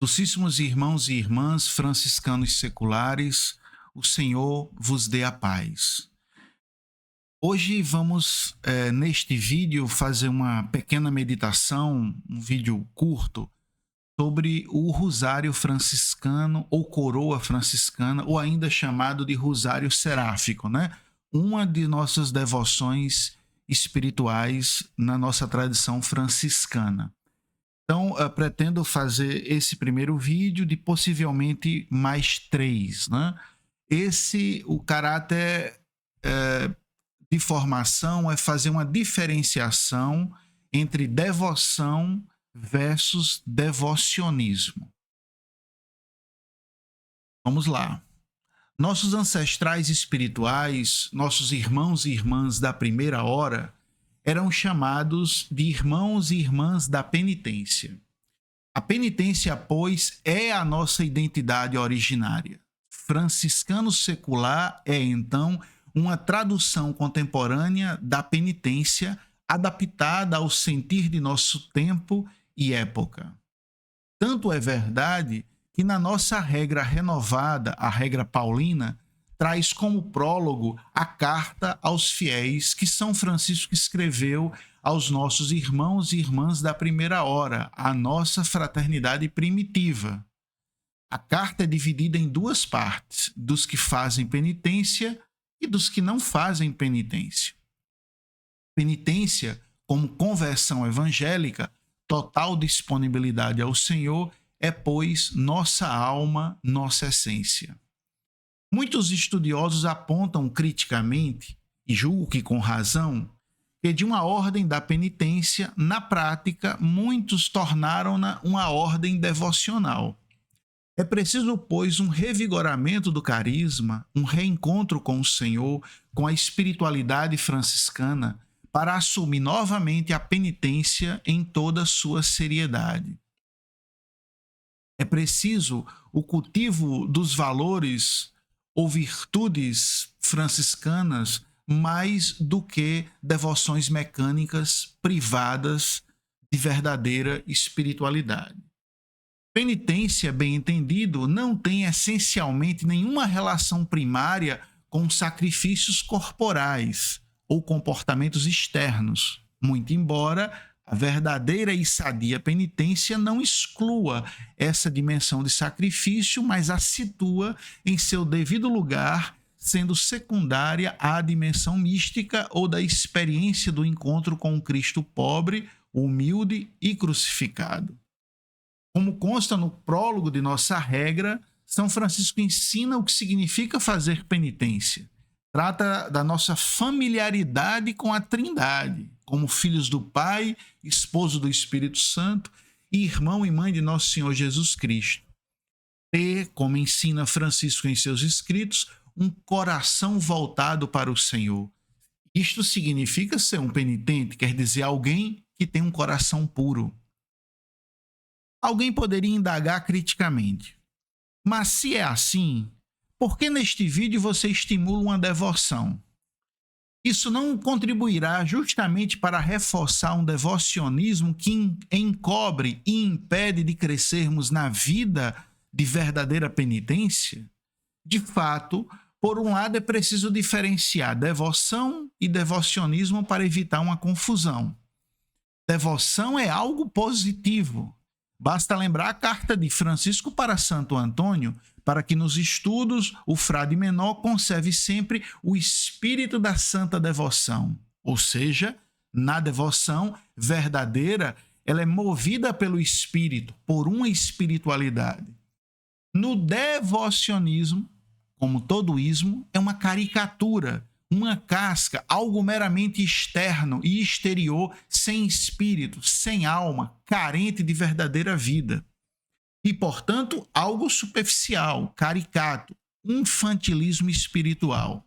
Docíssimos irmãos e irmãs franciscanos seculares, o Senhor vos dê a paz. Hoje vamos, neste vídeo, fazer uma pequena meditação, um vídeo curto, sobre o Rosário franciscano ou coroa franciscana, ou ainda chamado de Rosário seráfico, né? Uma de nossas devoções espirituais na nossa tradição franciscana. Então, pretendo fazer esse primeiro vídeo de possivelmente mais 3, né? O caráter de formação é fazer uma diferenciação entre devoção versus devocionismo. Vamos lá. Nossos ancestrais espirituais, nossos irmãos e irmãs da primeira hora, eram chamados de irmãos e irmãs da penitência. A penitência, pois, é a nossa identidade originária. Franciscano secular é, então, uma tradução contemporânea da penitência adaptada ao sentir de nosso tempo e época. Tanto é verdade que na nossa regra renovada, a regra paulina, traz como prólogo a carta aos fiéis que São Francisco escreveu aos nossos irmãos e irmãs da primeira hora, a nossa fraternidade primitiva. A carta é dividida em duas partes, dos que fazem penitência e dos que não fazem penitência. Penitência, como conversão evangélica, total disponibilidade ao Senhor, é, pois, nossa alma, nossa essência. Muitos estudiosos apontam criticamente, e julgo que com razão, que de uma ordem da penitência, na prática, muitos tornaram-na uma ordem devocional. É preciso, pois, um revigoramento do carisma, um reencontro com o Senhor, com a espiritualidade franciscana, para assumir novamente a penitência em toda a sua seriedade. É preciso o cultivo dos valores ou virtudes franciscanas mais do que devoções mecânicas privadas de verdadeira espiritualidade. Penitência, bem entendido, não tem essencialmente nenhuma relação primária com sacrifícios corporais ou comportamentos externos, muito embora a verdadeira e sadia penitência não exclua essa dimensão de sacrifício, mas a situa em seu devido lugar, sendo secundária à dimensão mística ou da experiência do encontro com o Cristo pobre, humilde e crucificado. Como consta no prólogo de nossa regra, São Francisco ensina o que significa fazer penitência. Trata da nossa familiaridade com a Trindade, como filhos do Pai, esposo do Espírito Santo e irmão e mãe de nosso Senhor Jesus Cristo. Ter, como ensina Francisco em seus escritos, um coração voltado para o Senhor. Isto significa ser um penitente, quer dizer alguém que tem um coração puro. Alguém poderia indagar criticamente: mas se é assim, por que neste vídeo você estimula uma devoção? Isso não contribuirá justamente para reforçar um devocionismo que encobre e impede de crescermos na vida de verdadeira penitência? De fato, por um lado é preciso diferenciar devoção e devocionismo para evitar uma confusão. Devoção é algo positivo. Basta lembrar a carta de Francisco para Santo Antônio, para que nos estudos o frade menor conserve sempre o espírito da santa devoção. Ou seja, na devoção verdadeira, ela é movida pelo espírito, por uma espiritualidade. No devocionismo, como todo ismo, é uma caricatura, uma casca, algo meramente externo e exterior, sem espírito, sem alma, carente de verdadeira vida. E, portanto, algo superficial, caricato, infantilismo espiritual.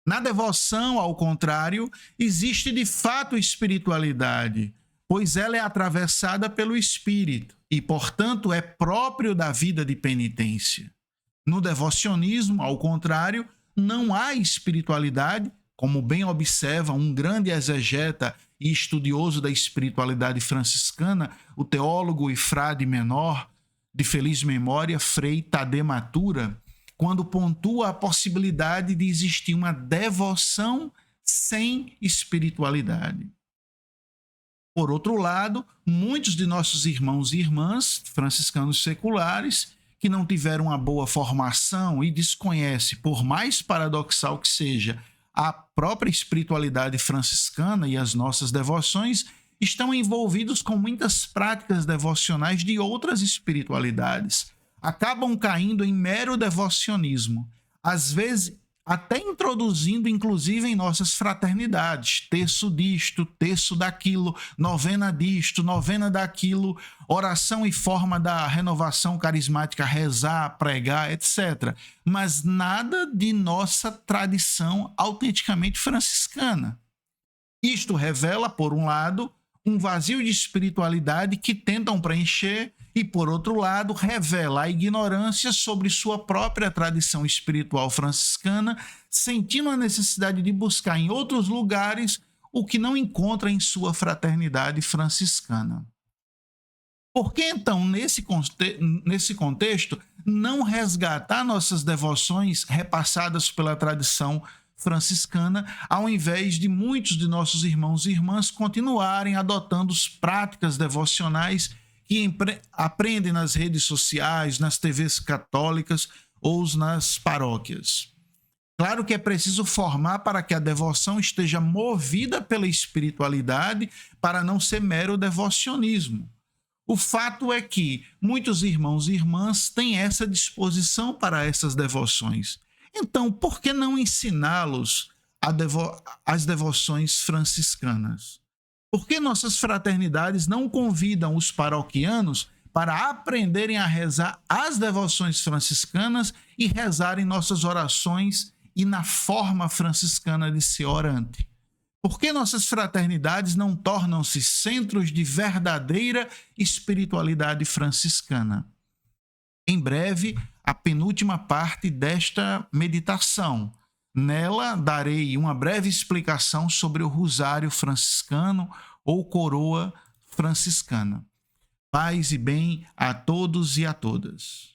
Na devoção, ao contrário, existe de fato espiritualidade, pois ela é atravessada pelo Espírito e, portanto, é próprio da vida de penitência. No devocionismo, ao contrário, não há espiritualidade, como bem observa um grande exegeta e estudioso da espiritualidade franciscana, o teólogo e frade menor de feliz memória, Frei Tadeu Matura, quando pontua a possibilidade de existir uma devoção sem espiritualidade. Por outro lado, muitos de nossos irmãos e irmãs franciscanos seculares que não tiveram uma boa formação e desconhecem, por mais paradoxal que seja, a própria espiritualidade franciscana e as nossas devoções, estão envolvidos com muitas práticas devocionais de outras espiritualidades. Acabam caindo em mero devocionismo, às vezes até introduzindo, inclusive, em nossas fraternidades, terço disto, terço daquilo, novena disto, novena daquilo, oração e forma da renovação carismática, rezar, pregar, etc. Mas nada de nossa tradição autenticamente franciscana. Isto revela, por um lado, um vazio de espiritualidade que tentam preencher e, por outro lado, revela a ignorância sobre sua própria tradição espiritual franciscana, sentindo a necessidade de buscar em outros lugares o que não encontra em sua fraternidade franciscana. Por que, então, nesse contexto, não resgatar nossas devoções repassadas pela tradição franciscana, ao invés de muitos de nossos irmãos e irmãs continuarem adotando práticas devocionais que aprendem nas redes sociais, nas TVs católicas ou nas paróquias? Claro que é preciso formar para que a devoção esteja movida pela espiritualidade, para não ser mero devocionismo. O fato é que muitos irmãos e irmãs têm essa disposição para essas devoções. Então, por que não ensiná-los as devoções franciscanas? Por que nossas fraternidades não convidam os paroquianos para aprenderem a rezar as devoções franciscanas e rezarem nossas orações e na forma franciscana de ser orante? Por que nossas fraternidades não tornam-se centros de verdadeira espiritualidade franciscana? Em breve, a penúltima parte desta meditação. Nela, darei uma breve explicação sobre o rosário franciscano ou coroa franciscana. Paz e bem a todos e a todas.